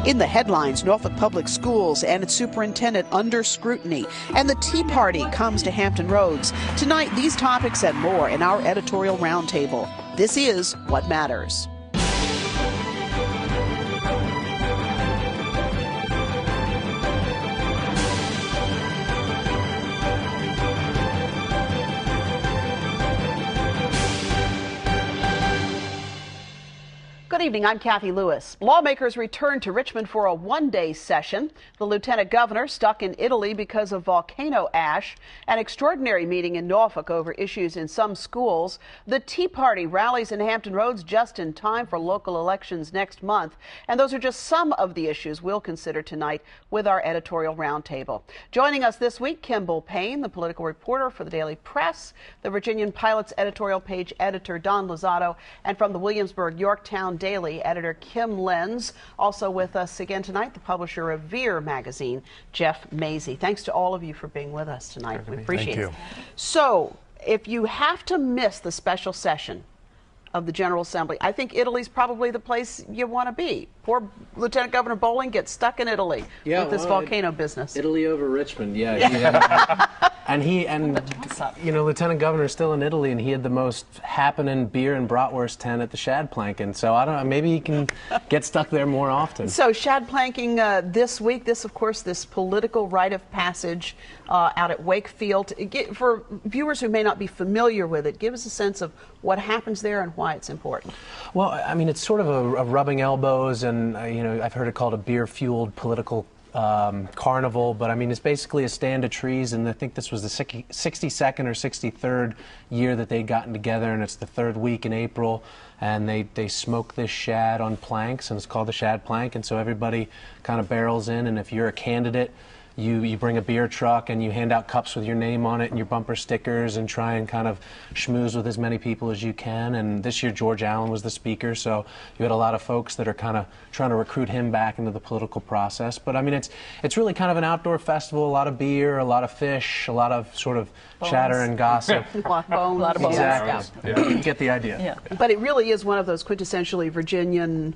In the headlines, Norfolk Public Schools and its superintendent under scrutiny, and the Tea Party comes to Hampton Roads. Tonight, these topics and more in our editorial roundtable. This is What Matters. Good evening, I'm Cathy Lewis. Lawmakers returned to Richmond for a one-day session. The lieutenant governor stuck in Italy because of volcano ash. An extraordinary meeting in Norfolk over issues in some schools. The Tea Party rallies in Hampton Roads just in time for local elections next month. And those are just some of the issues we'll consider tonight with our editorial roundtable. Joining us this week, Kimball Payne, the political reporter for the Daily Press, the Virginian-Pilot's editorial page editor Don Luzzatto, and from the Williamsburg-Yorktown Daily, editor Kim Lenz. Also with us again tonight, the publisher of Veer magazine, Jeff Maisey. Thanks to all of you for being with us tonight. We appreciate it. So, if you have to miss the special session of the General Assembly, I think Italy's probably the place you want to be. Poor Lieutenant Governor Bowling gets stuck in Italy with this volcano business. Italy over Richmond, yeah. Lieutenant Governor is still in Italy, and he had the most happening beer and bratwurst tent at the Shad Plank, and so I don't know, maybe he can get stuck there more often. So Shad Planking this week, of course, this political rite of passage out at Wakefield. For viewers who may not be familiar with it, give us a sense of what happens there and why it's important. Well, I mean, it's sort of a rubbing elbows, and I've heard it called a beer-fueled political carnival, but I mean, it's basically a stand of trees, and I think this was the 62nd or 63rd year that they'd gotten together, and it's the third week in April, and they smoke this shad on planks, and it's called the Shad Plank, and so everybody kind of barrels in, and if you're a candidate, you bring a beer truck and you hand out cups with your name on it and your bumper stickers and try and kind of schmooze with as many people as you can. And this year George Allen was the speaker, so you had a lot of folks that are kind of trying to recruit him back into the political process. But I mean, it's really kind of an outdoor festival, a lot of beer, a lot of fish, a lot of sort of chatter and gossip. A lot of bones. Exactly. Yeah. You get the idea. Yeah. But it really is one of those quintessentially Virginian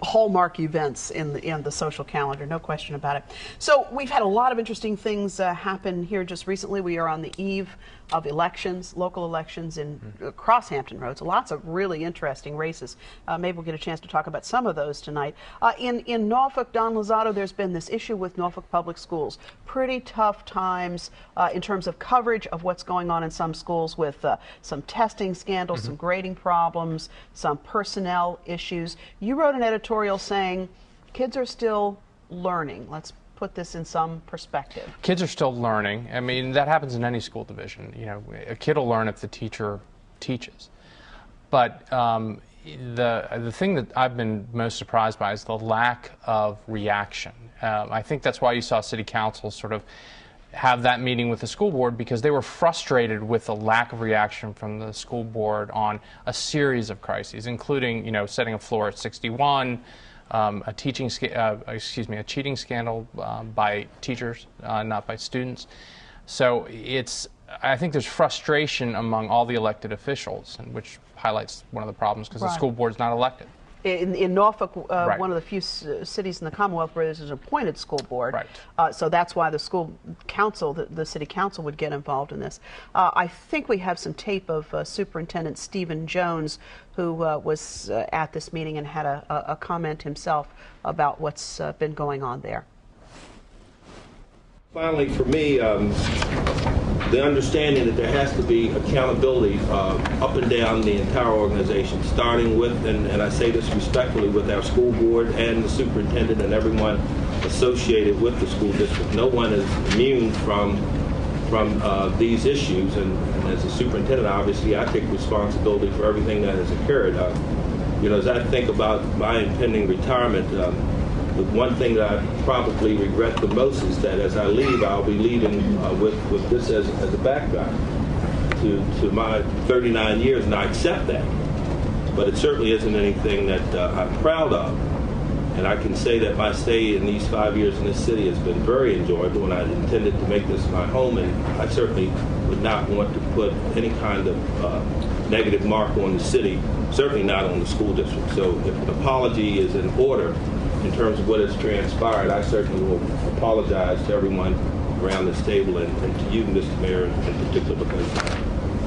hallmark events in the social calendar, no question about it. So we've had a lot of interesting things happen here just recently. We are on the eve of elections, local elections across Hampton Roads. Lots of really interesting races. Maybe we'll get a chance to talk about some of those tonight. In Norfolk, Don Luzzatto, there's been this issue with Norfolk Public Schools. Pretty tough times in terms of coverage of what's going on in some schools with some testing scandals, some grading problems, some personnel issues. You wrote an editorial saying kids are still learning. Let's put this in some perspective. Kids are still learning. I mean, that happens in any school division. You know, a kid will learn if the teacher teaches. But the thing that I've been most surprised by is the lack of reaction. I think that's why you saw City Council sort of have that meeting with the school board, because they were frustrated with the lack of reaction from the school board on a series of crises, including, setting a floor at 61, a cheating scandal by teachers, not by students. So I think there's frustration among all the elected officials, which highlights one of the problems, because the school board's not elected. In Norfolk, one of the few cities in the Commonwealth where there's an appointed school board. Right. So that's why the school council, the city council, would get involved in this. I think we have some tape of Superintendent Stephen Jones, who was at this meeting and had a comment himself about what's been going on there. Finally, for me, the understanding that there has to be accountability up and down the entire organization, starting with, and I say this respectfully, with our school board and the superintendent and everyone associated with the school district. No one is immune from these issues, and as a superintendent, obviously, I take responsibility for everything that has occurred. As I think about my impending retirement, the one thing that I probably regret the most is that as I leave, I'll be leaving with this as a backdrop to my 39 years, and I accept that. But it certainly isn't anything that I'm proud of. And I can say that my stay in these 5 years in this city has been very enjoyable, and I intended to make this my home, and I certainly would not want to put any kind of negative mark on the city, certainly not on the school district. So if an apology is in order, in terms of what has transpired, I certainly will apologize to everyone around this table and to you, Mr. Mayor, in particular, because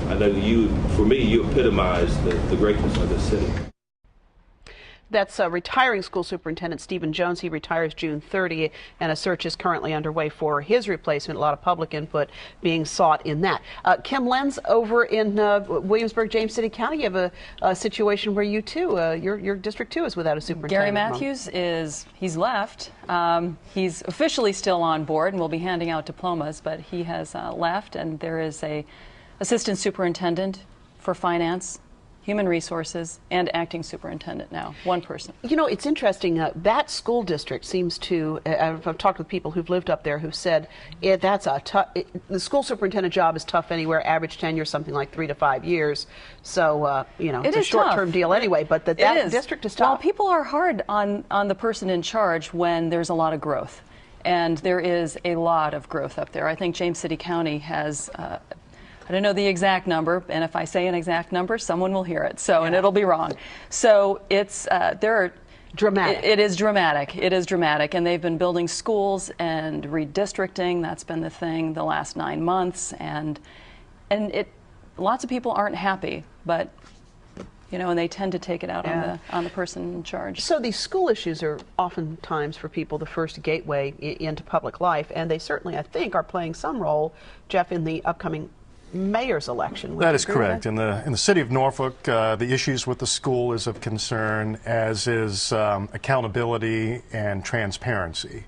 I know you, for me, you epitomize the greatness of this city. That's retiring school superintendent Stephen Jones. He retires June 30, and a search is currently underway for his replacement. A lot of public input being sought in that. Kim Lenz, over in Williamsburg, James City County, you have a situation where you too, your district too, is without a superintendent. Gary Matthews he's left. He's officially still on board and will be handing out diplomas, but he has left, and there is a assistant superintendent for finance, human resources, and acting superintendent now, one person. You know, it's interesting. That school district seems to, I've talked with people who've lived up there who've said that's a tough, the school superintendent job is tough anywhere, average tenure something like 3 to 5 years. So, you know, it's a short-term deal anyway, but that district is tough. Well, people are hard on the person in charge when there's a lot of growth. And there is a lot of growth up there. I think James City County has I don't know the exact number, and if I say an exact number, someone will hear it. So, and it'll be wrong. So it's dramatic. It is dramatic. It is dramatic, and they've been building schools and redistricting. That's been the thing the last 9 months, and lots of people aren't happy, but you know, and they tend to take it out on the person in charge. So these school issues are oftentimes for people the first gateway into public life, and they certainly, I think, are playing some role, Jeff, in the upcoming mayor's election. That is correct. In the city of Norfolk, the issues with the school is of concern, as is accountability and transparency.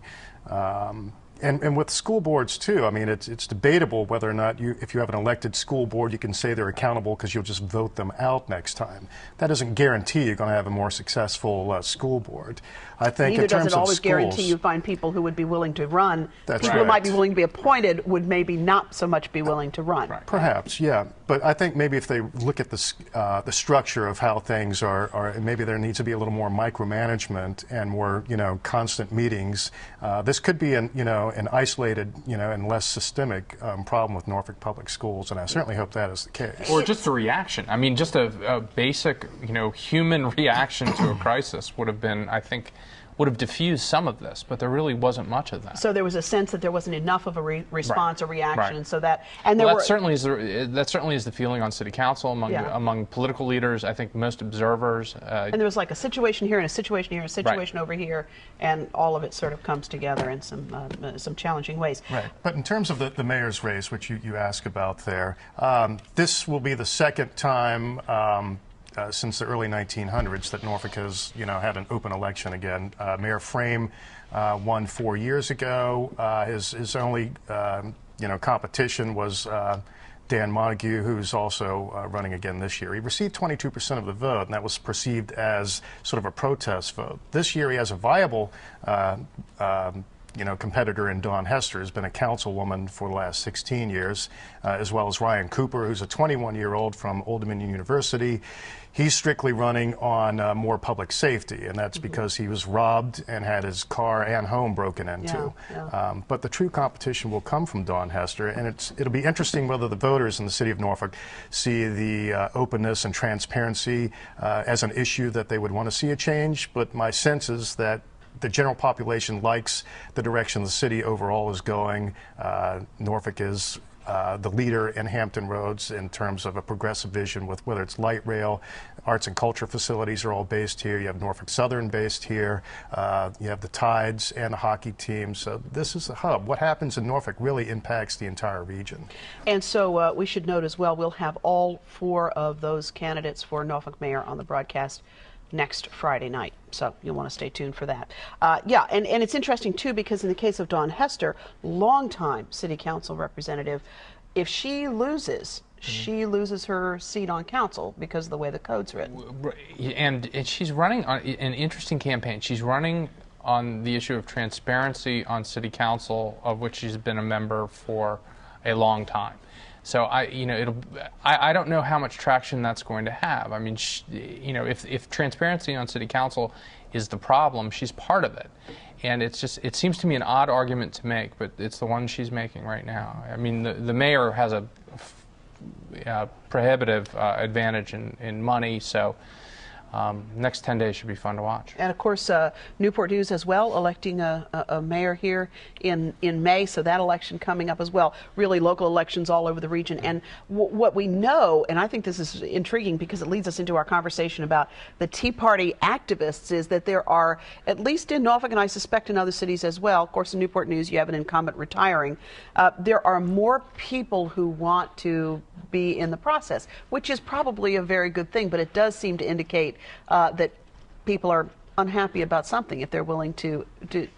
And with school boards too, I mean, it's debatable whether or not if you have an elected school board, you can say they're accountable because you'll just vote them out next time. That doesn't guarantee you're going to have a more successful school board. I think Neither in terms does it always of guarantee you find people who would be willing to run. That's people who might be willing to be appointed would maybe not so much be willing to run. Perhaps, yeah. But I think maybe if they look at the structure of how things are, maybe there needs to be a little more micromanagement and more, you know, constant meetings. This could be an isolated, you know, and less systemic problem with Norfolk Public Schools, and I certainly hope that is the case. Or just a reaction. I mean, just a basic, you know, human reaction to a crisis would have been, I think, would have diffused some of this, but there really wasn't much of that. So there was a sense that there wasn't enough of a response or reaction, and so that, and that certainly is the feeling on city council among political leaders. I think most observers. And there was like a situation here and a situation here, and a situation over here, and all of it sort of comes together in some challenging ways. Right. But in terms of the mayor's race, which you ask about there, this will be the second time. Since the early 1900s that Norfolk has, you know, had an open election again. Mayor Frame won 4 years ago. His only, you know, competition was Dan Montague, who's also running again this year. He received 22% of the vote, and that was perceived as sort of a protest vote. This year he has a viable you know, competitor in Dawn Hester, who's been a councilwoman for the last 16 years, as well as Ryan Cooper, who's a 21-year-old from Old Dominion University. He's strictly running on more public safety, and that's because he was robbed and had his car and home broken into. But the true competition will come from Dawn Hester, and it'll be interesting whether the voters in the city of Norfolk see the openness and transparency as an issue that they would want to see a change. But my sense is that the general population likes the direction the city overall is going. Norfolk is the leader in Hampton Roads in terms of a progressive vision, with whether it's light rail, arts and culture facilities are all based here. You have Norfolk Southern based here. You have the Tides and the hockey team. So this is the hub. What happens in Norfolk really impacts the entire region. And so we should note as well, we'll have all 4 of those candidates for Norfolk Mayor on the broadcast next Friday night. So you'll want to stay tuned for that. Yeah, and it's interesting too, because in the case of Dawn Hester, longtime city council representative, if she loses, she loses her seat on council because of the way the code's written. And she's running on an interesting campaign. She's running on the issue of transparency on city council, of which she's been a member for a long time. So I don't know how much traction that's going to have. I mean, you know, if transparency on city council is the problem, she's part of it. And it seems to me an odd argument to make, but it's the one she's making right now. I mean, the mayor has a prohibitive advantage in money, so next 10 days should be fun to watch. And of course, Newport News as well, electing a mayor here in May, so that election coming up as well. Really local elections all over the region. And what we know, and I think this is intriguing because it leads us into our conversation about the Tea Party activists, is that there are, at least in Norfolk and I suspect in other cities as well, of course in Newport News you have an incumbent retiring, there are more people who want to be in the process, which is probably a very good thing, but it does seem to indicate that people are unhappy about something if they're willing to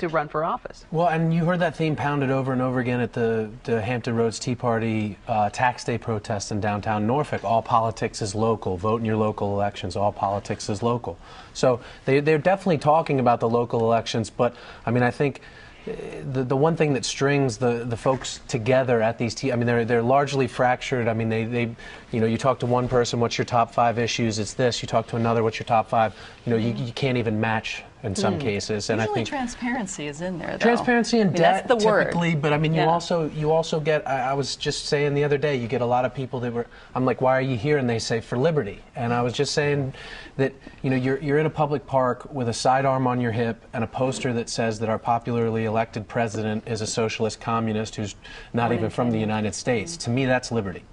run for office. Well, and you heard that theme pounded over and over again at the Hampton Roads Tea Party tax day protests in downtown Norfolk. All politics is local. Vote in your local elections. All politics is local. So they're definitely talking about the local elections, but I mean, I think the one thing that strings the folks together at these I mean, they're largely fractured. I mean, they you know, you talk to one person, what's your top 5 issues? It's this. You talk to another, what's your top 5? You know, you can't even match in some cases. And usually I think transparency is in there, though. Transparency and debt, that's the typically, word. But I mean, Yeah. you also get. I was just saying the other day, you get a lot of people that were. I'm like, why are you here? And they say for liberty. And I was just saying that, you know, you're in a public park with a sidearm on your hip and a poster that says that our popularly elected president is a socialist communist who's not even from the United States. To me, that's liberty.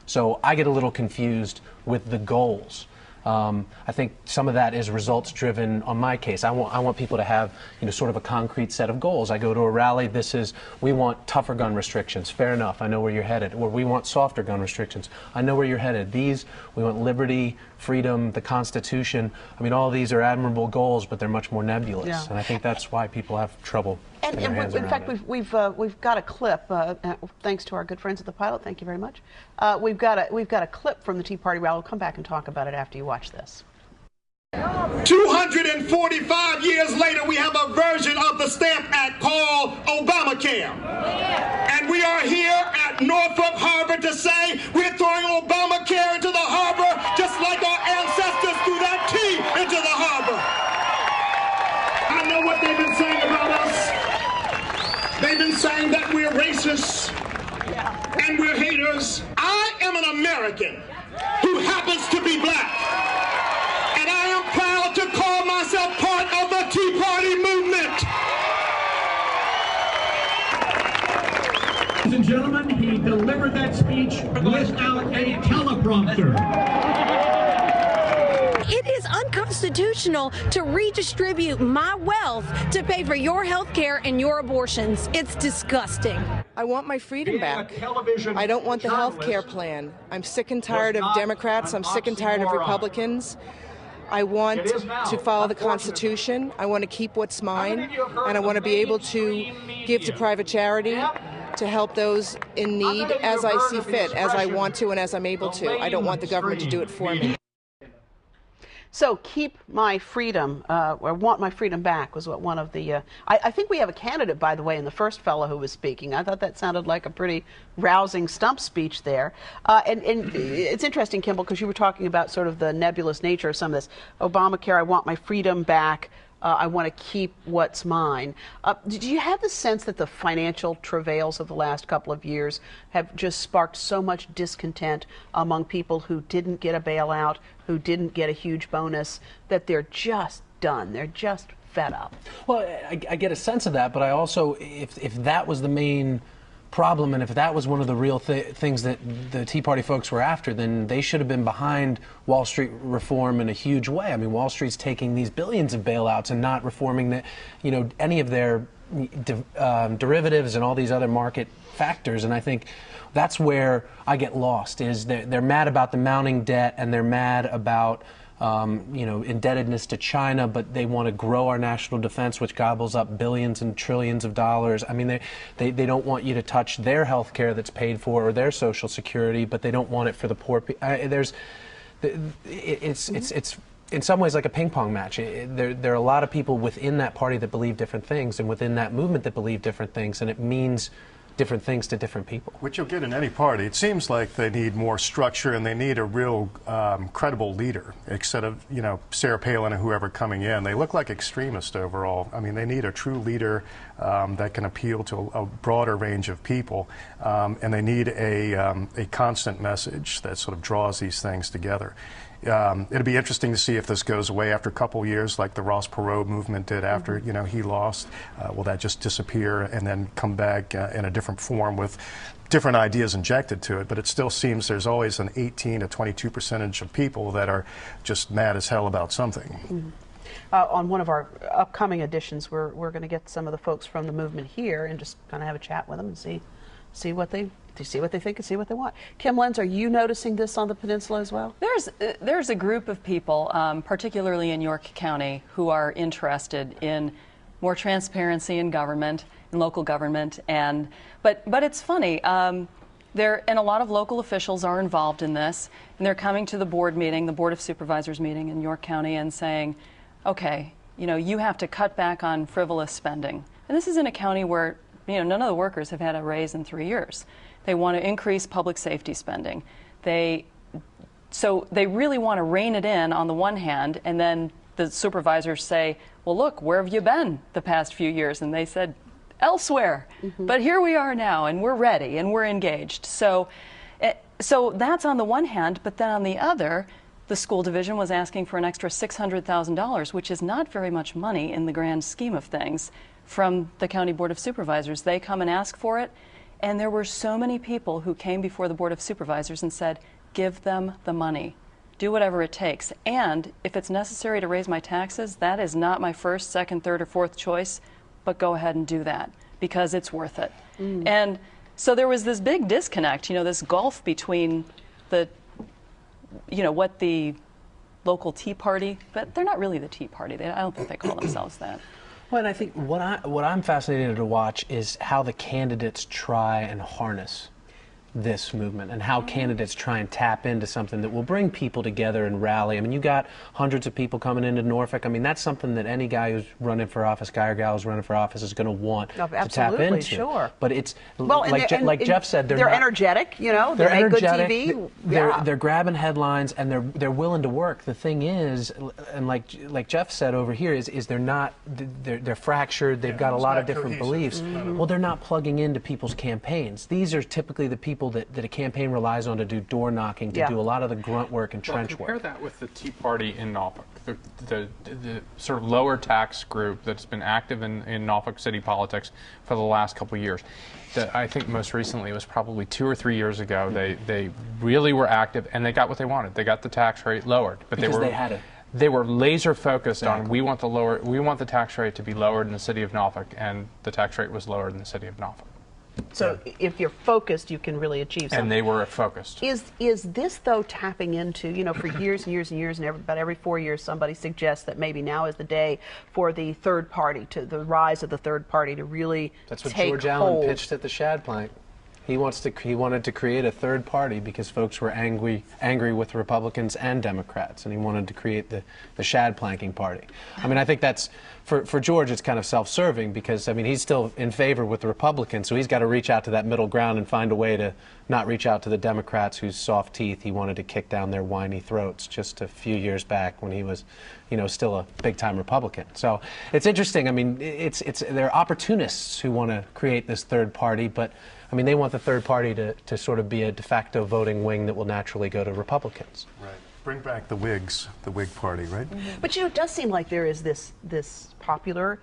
So I get a little confused with the goals. I think some of that is results driven on my case. I want people to have, you know, sort of a concrete set of goals. I go to a rally, we want tougher gun restrictions. Fair enough, I know where you're headed. Or we want softer gun restrictions. I know where you're headed. We want liberty, freedom, the Constitution. I mean, all these are admirable goals, but they're much more nebulous. Yeah. And I think that's why people have trouble. And in fact, we've got a clip, thanks to our good friends at the Pilot. Thank you very much. We've got a clip from the Tea Party rally. We'll come back and talk about it after you watch this. 245 years later, we have a version of the Stamp Act called Obamacare. And we are here at Norfolk Harbor to say we're throwing Obamacare into the harbor just like our ancestors threw that tea into the harbor. I know what they've been saying about us. They've been saying that we're racist and we're haters. I am an American who happens to be black. And I am proud to call myself part of the Tea Party movement. Ladies and gentlemen, he delivered that speech without a teleprompter. It is unconstitutional to redistribute my wealth to pay for your health care and your abortions. It's disgusting. I want my freedom back. I don't want the health care plan. I'm sick and tired of Democrats. I'm sick and tired of Republicans. I want to follow the Constitution. I want to keep what's mine. And I want to be able to give to private charity to help those in need as I see fit, as I want to and as I'm able to. I don't want the government to do it for me. So keep my freedom, or want my freedom back, was what one of the, I think we have a candidate, by the way, in the first fellow who was speaking. I thought that sounded like a pretty rousing stump speech there. And it's interesting, Kimball, because you were talking about sort of the nebulous nature of some of this. Obamacare, I want my freedom back. I want to keep what's mine. Did you have the sense that the financial travails of the last couple of years have just sparked so much discontent among people who didn't get a bailout, who didn't get a huge bonus, that they're just done? They're just fed up. Well, I get a sense of that, but I also, if that was the main problem, and if that was one of the real things that the Tea Party folks were after, then they should have been behind Wall Street reform in a huge way. I mean, Wall Street's taking these billions of bailouts and not reforming the, you know, any of their derivatives and all these other market factors. And I think that's where I get lost, is they're mad about the mounting debt, and they're mad about you know, indebtedness to China, but they want to grow our national defense, which gobbles up billions and trillions of dollars. I mean, they don't want you to touch their health care that's paid for, or their Social Security, but they don't want it for the poor people. It's in some ways like a ping pong match. There are a lot of people within that party that believe different things, and within that movement that believe different things, and it means different things to different people. Which you'll get in any party. It seems like they need more structure, and they need a real credible leader, instead of, you know, Sarah Palin and whoever coming in. They look like extremists overall. I mean, they need a true leader that can appeal to a broader range of people, and they need a constant message that sort of draws these things together. It'll be interesting to see if this goes away after a couple years, like the Ross Perot movement did after he lost. Will that just disappear and then come back in a different form with different ideas injected to it? But it still seems there's always an 18 to 22% of people that are just mad as hell about something. On one of our upcoming editions, we're going to get some of the folks from the movement here and just kind of have a chat with them and see what they think and see what they want. Kim, Lenz, are you noticing this on the peninsula as well? There's a group of people, particularly in York County, who are interested in more transparency in government, in local government, but it's funny. And a lot of local officials are involved in this, and they're coming to the board meeting, the Board of Supervisors meeting in York County, and saying, okay, you have to cut back on frivolous spending. And this is in a county where, none of the workers have had a raise in 3 years. They want to increase public safety spending. So they really want to rein it in on the one hand, and then the supervisors say, well, look, where have you been the past few years? And they said, elsewhere. But here we are now, and we're ready, and we're engaged. So that's on the one hand, but then on the other, the school division was asking for an extra $600,000, which is not very much money in the grand scheme of things, from the County Board of Supervisors. They come and ask for it, and there were so many people who came before the Board of Supervisors and said, give them the money. Do whatever it takes. And if it's necessary to raise my taxes, that is not my first, second, third, or fourth choice, but go ahead and do that because it's worth it. And so there was this big disconnect, this gulf between what the local Tea Party, but they're not really the Tea Party. I don't think they call themselves that. Well, and I think what I'm fascinated to watch is how the candidates try and harness this movement and how candidates try and tap into something that will bring people together and rally. I mean, you got hundreds of people coming into Norfolk. I mean, that's something that any guy who's running for office, guy or gal who's running for office is going to want to tap into. Sure. But it's like Jeff said, they're energetic. They make good TV. They're grabbing headlines and they're willing to work. The thing is, and like Jeff said over here, is they're fractured. They've got a lot of different beliefs. Well, they're not plugging into people's campaigns. These are typically the people that a campaign relies on to do door knocking, to do a lot of the grunt work and trench work. Compare that with the Tea Party in Norfolk, the sort of lower tax group that's been active in Norfolk city politics for the last couple of years. I think most recently, it was probably 2 or 3 years ago, they really were active and they got what they wanted. They got the tax rate lowered, but they were laser focused on we want the tax rate to be lowered in the city of Norfolk, and the tax rate was lowered in the city of Norfolk. So if you're focused, you can really achieve something. And they were focused. Is this, though, tapping into, for years and years and years, and about every 4 years, somebody suggests that maybe now is the day for the third party, the rise of the third party to really take hold. That's what George Allen pitched at the Shad Plank. He wanted to create a third party because folks were angry with Republicans and Democrats, and he wanted to create the Shad Planking Party. I mean, I think that's, for George, it's kind of self-serving because, I mean, he's still in favor with the Republicans, so he's got to reach out to that middle ground and find a way to not reach out to the Democrats whose soft teeth he wanted to kick down their whiny throats just a few years back when he was, still a big-time Republican. So it's interesting. I mean, they're opportunists who want to create this third party, but I mean, they want the third party to sort of be a de facto voting wing that will naturally go to Republicans. Right. Bring back the Whigs, the Whig Party, right? But it does seem like there is this popular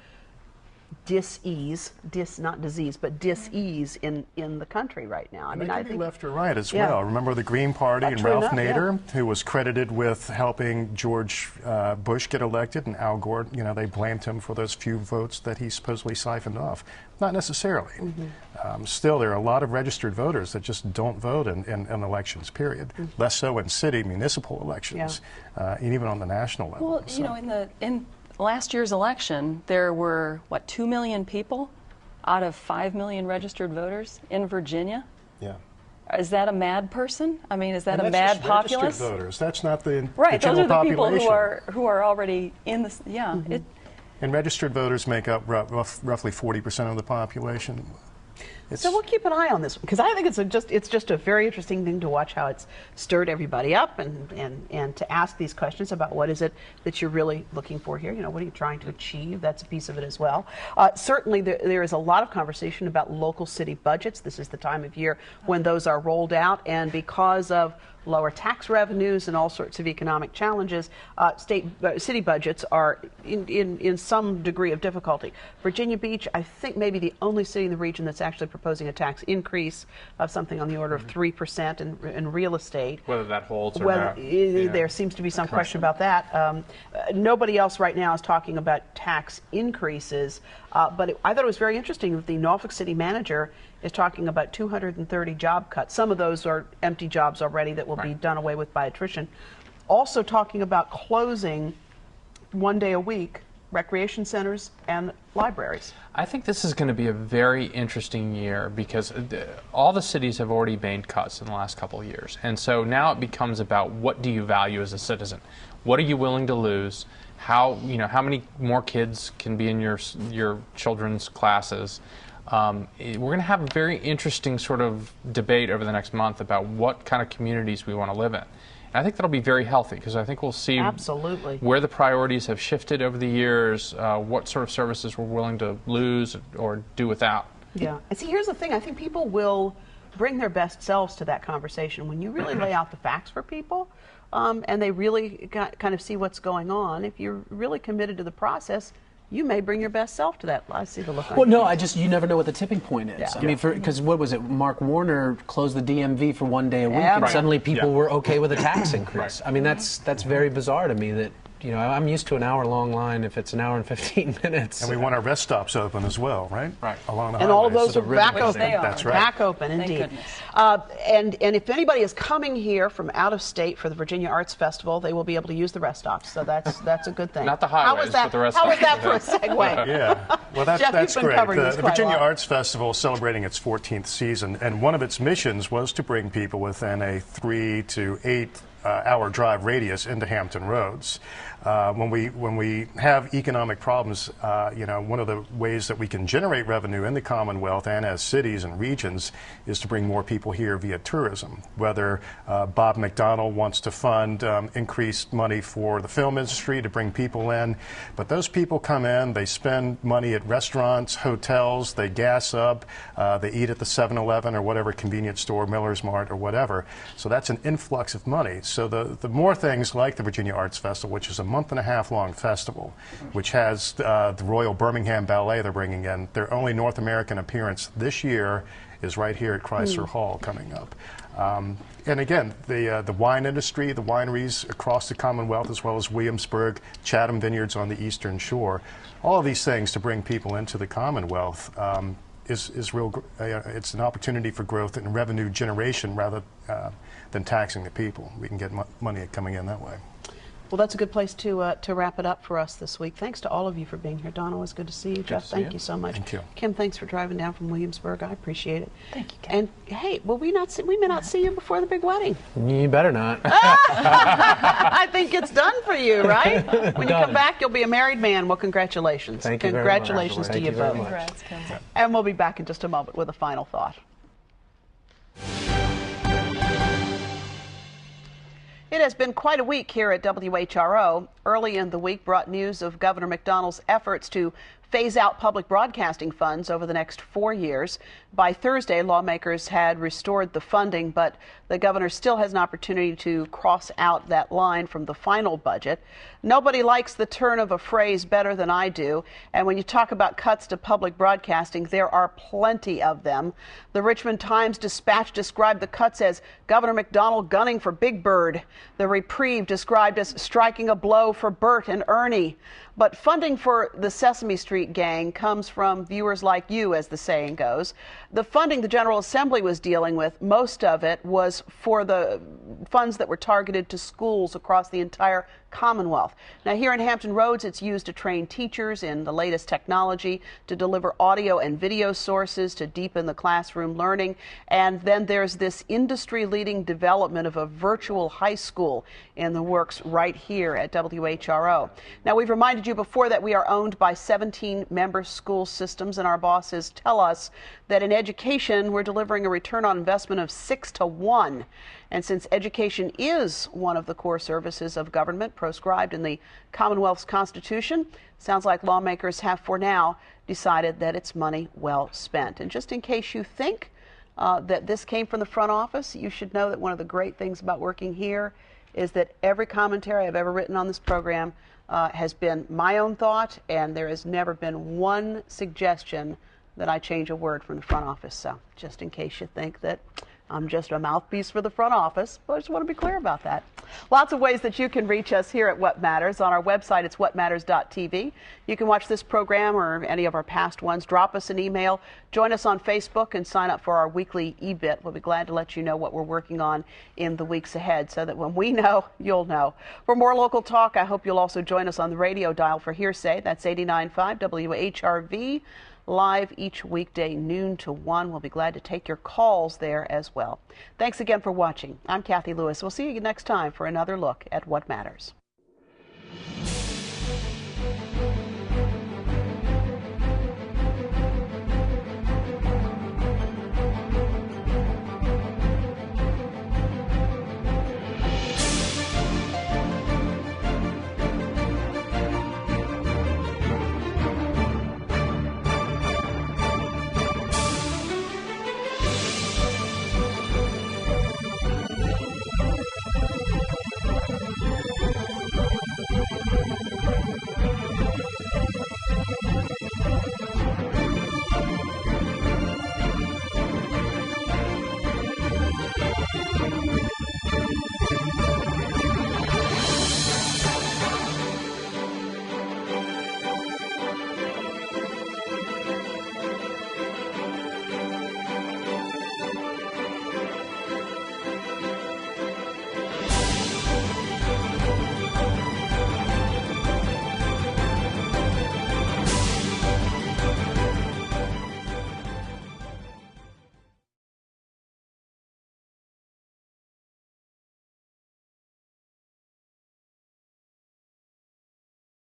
dis-ease, not disease, but dis-ease in the country right now. I think left or right as well. Remember the Green Party and Ralph Nader, who was credited with helping George Bush get elected, and Al Gore, they blamed him for those few votes that he supposedly siphoned off. Not necessarily. Still, there are a lot of registered voters that just don't vote in elections, period. Less so in city municipal elections, and even on the national level. Well, in last year's election, there were, 2 million people out of 5 million registered voters in Virginia? Yeah. Is that a mad person? I mean, is that a mad populace? Registered voters. That's not the right. The general those are the population. people who are already in the And registered voters make up roughly 40% of the population. So we'll keep an eye on this because I think it's just a very interesting thing to watch how it's stirred everybody up and to ask these questions about what is it that you're really looking for here. What are you trying to achieve? That's a piece of it as well. Certainly there is a lot of conversation about local city budgets. This is the time of year when those are rolled out, and because of lower tax revenues and all sorts of economic challenges. City budgets are in some degree of difficulty. Virginia Beach, I think, maybe the only city in the region that's actually proposing a tax increase of something on the order of 3% in real estate. Whether that holds or Well, not. there seems to be some question about that. Nobody else right now is talking about tax increases, but I thought it was very interesting that the Norfolk City manager is talking about 230 job cuts. Some of those are empty jobs already that will be done away with by attrition. Also talking about closing 1 day a week recreation centers and libraries. I think this is going to be a very interesting year because all the cities have already made cuts in the last couple of years. And so now it becomes about what do you value as a citizen? What are you willing to lose? How many more kids can be in your children's classes? We're going to have a very interesting sort of debate over the next month about what kind of communities we want to live in. And I think that'll be very healthy because I think we'll see where the priorities have shifted over the years, what sort of services we're willing to lose or do without. Yeah. And see, here's the thing. I think people will bring their best selves to that conversation. When you really lay out the facts for people and they really kind of see what's going on, if you're really committed to the process, you may bring your best self to that. I see the look on Well, no, you never know what the tipping point is. Yeah. I mean, because what was it? Mark Warner closed the DMV for 1 day a week, and suddenly people were okay with a tax increase. I mean, that's very bizarre to me that, I'm used to an hour-long line if it's an hour and 15 minutes. And we want our rest stops open as well, right? Right. Along the and all of highways. those are back open. That's right. Back open, indeed. And if anybody is coming here from out of state for the Virginia Arts Festival, they will be able to use the rest stops. So that's a good thing. Not the highways, but the rest How was stops. that for a segue? Yeah, well, that's Jeff, great. you've been covering this The quite a Virginia lot. Arts Festival is celebrating its 14th season, and one of its missions was to bring people within a 3 to 8 hour drive radius into Hampton Roads. When we have economic problems, one of the ways that we can generate revenue in the Commonwealth and as cities and regions is to bring more people here via tourism. Whether Bob McDonnell wants to fund increased money for the film industry to bring people in, but those people come in, they spend money at restaurants, hotels, they gas up, they eat at the 7-Eleven or whatever convenience store, Miller's Mart or whatever. So that's an influx of money. So the more things like the Virginia Arts Festival, which is a month-and-a-half long festival, which has the Royal Birmingham Ballet they're bringing in. Their only North American appearance this year is right here at Chrysler Hall coming up. And again, the wine industry, the wineries across the Commonwealth, as well as Williamsburg, Chatham Vineyards on the Eastern Shore, all of these things to bring people into the Commonwealth is real. It's an opportunity for growth and revenue generation rather than taxing the people. We can get money coming in that way. Well, that's a good place to wrap it up for us this week. Thanks to all of you for being here. Donna, it was good to see you. Jeff, thank you so much. Thank you. Kim, thanks for driving down from Williamsburg. I appreciate it. Thank you, Kim. And hey, will we may not see you before the big wedding. You better not. I think it's done for you, right? When you come back, you'll be a married man. Well, congratulations. Thank you very much. Congratulations to you very both. much. Congrats, Kim. And we'll be back in just a moment with a final thought. It has been quite a week here at WHRO. Early in the week brought news of Governor McDonnell's efforts to phase out public broadcasting funds over the next 4 years. By Thursday, lawmakers had restored the funding, but the governor still has an opportunity to cross out that line from the final budget. Nobody likes the turn of a phrase better than I do, and when you talk about cuts to public broadcasting, there are plenty of them. The Richmond Times-Dispatch described the cuts as Governor McDonnell gunning for Big Bird. The Reprieve described as striking a blow for Bert and Ernie. But funding for the Sesame Street gang comes from viewers like you, as the saying goes. The funding the General Assembly was dealing with, most of it was for the funds that were targeted to schools across the entire Commonwealth. Now, here in Hampton Roads, it's used to train teachers in the latest technology, to deliver audio and video sources, to deepen the classroom learning. And then there's this industry-leading development of a virtual high school in the works right here at WHRO. Now, we've reminded you before that we are owned by 17 member school systems, and our bosses tell us that in education, we're delivering a return on investment of 6 to 1. And since education is one of the core services of government proscribed in the Commonwealth's Constitution, sounds like lawmakers have for now decided that it's money well spent. And just in case you think that this came from the front office, you should know that one of the great things about working here is that every commentary I've ever written on this program has been my own thought, and there has never been one suggestion that I change a word from the front office. So just in case you think that I'm just a mouthpiece for the front office, but I just want to be clear about that. Lots of ways that you can reach us here at What Matters. On our website, it's whatmatters.tv. You can watch this program or any of our past ones. Drop us an email. Join us on Facebook and sign up for our weekly e-bit. We'll be glad to let you know what we're working on in the weeks ahead so that when we know, you'll know. For more local talk, I hope you'll also join us on the radio dial for Hearsay. That's 89.5 WHRV. Live each weekday noon to 1. We'll be glad to take your calls there as well. Thanks again for watching. I'm Cathy Lewis. We'll see you next time for another look at What Matters.